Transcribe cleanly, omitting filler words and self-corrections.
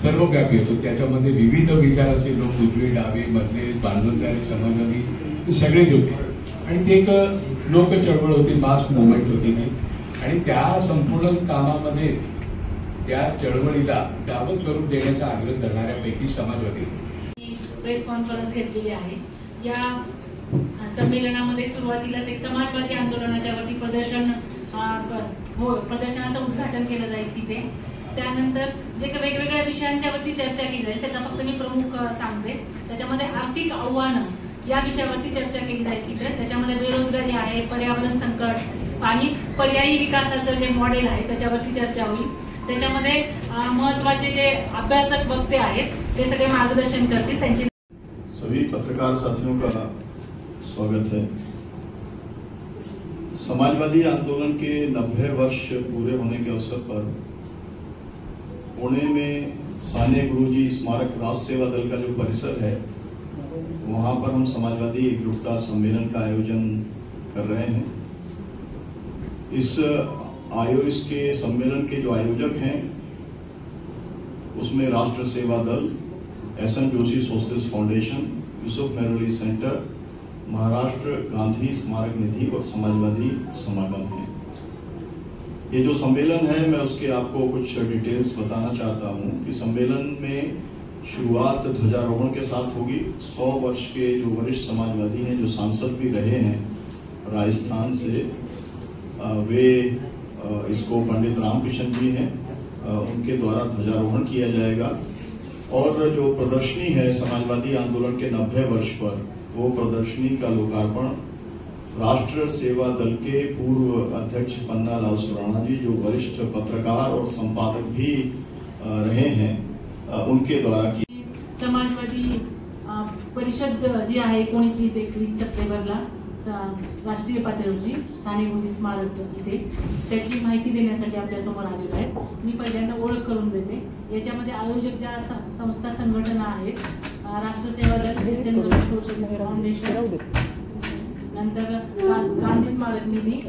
सर्वव्यापी होतो। त्याच्यामध्ये विविध विचाराचे लोक, उजवे डावे मधले बांधवदारी समाजवादी सगळेच होते आणि ते एक लोक चळवळ होती, मास मुवमेंट होती ती। आणि त्या संपूर्ण कामामध्ये त्या चळवळीला डावं स्वरूप देण्याचा आग्रह करणाऱ्यापैकी समाजवादी प्रेस कॉन्फरन्स घेतलेली आहे। या संमेलनामध्ये सुरुवातीलाच एक समाजवादी आंदोलनाच्या वरती प्रदर्शनाचं उद्घाटन केलं जाईल तिथे। त्यानंतर जे काही वेगवेगळ्या विषयांच्या वरती चर्चा केली जाईल त्याचा फक्त मी प्रमुख सांगते। त्याच्यामध्ये आर्थिक आव्हानं या विषयावरती चर्चा केली जाईल तिथे। त्याच्यामध्ये बेरोजगारी आहे, पर्यावरण संकट आणि पर्यायी विकासाचं जे मॉडेल आहे त्याच्यावरती चर्चा होईल। त्याच्यामध्ये महत्त्वाचे जे अभ्यासक वक्ते आहेत ते सगळे मार्गदर्शन करतील। त्यांची सभी पत्रकार साथियों का स्वागत है। समाजवादी आंदोलन के 90 वर्ष पूरे होने के अवसर पर पुणे में साने गुरुजी स्मारक राष्ट्र सेवा दल का जो परिसर है वहां पर हम समाजवादी एकजुटता सम्मेलन का आयोजन कर रहे हैं। इसके सम्मेलन के जो आयोजक हैं उसमें राष्ट्र सेवा दल, SN. Joshi socialist foundation, Yusuf Mehrauli centre, Maharashtra Gandhi स्मारक निधि और समाजवादी समागम है। ये जो सम्मेलन है मैं उसके आपको कुछ डिटेल्स बताना चाहता हूँ कि सम्मेलन में शुरुआत ध्वजारोहण के साथ होगी। 100 वर्ष के जो वरिष्ठ समाजवादी हैं, जो सांसद भी रहे हैं राजस्थान से, वे इसको पंडित रामकृष्ण जी हैं, उनके द्वारा ध्वजारोहण किया जाएगा। और जो प्रदर्शनी है समाजवादी आंदोलन के 90 वर्ष पर, वो प्रदर्शनी का लोकार्पण राष्ट्र सेवा दल के पूर्व अध्यक्ष पन्ना लाल सुराणा जी, जो वरिष्ठ पत्रकार और संपादक भी रहे हैं, उनके द्वारा की। समाजवादी परिषद जी आहे 19-21 सप्टेंबरला राष्ट्रीय पातळीवरची साने गुरुजी स्मारक इथे त्याची माहिती देण्यासाठी आपल्या समोर आलेलो आहे। मी पहिल्यांदा ओळख करून देते। याच्यामध्ये आयोजक ज्या संस्था संघटना आहेत, राष्ट्र सेवा दल, एस.एन. जोशी सोशलिस्ट फाउंडेशन, नंतर गांधी स्मारक निधी,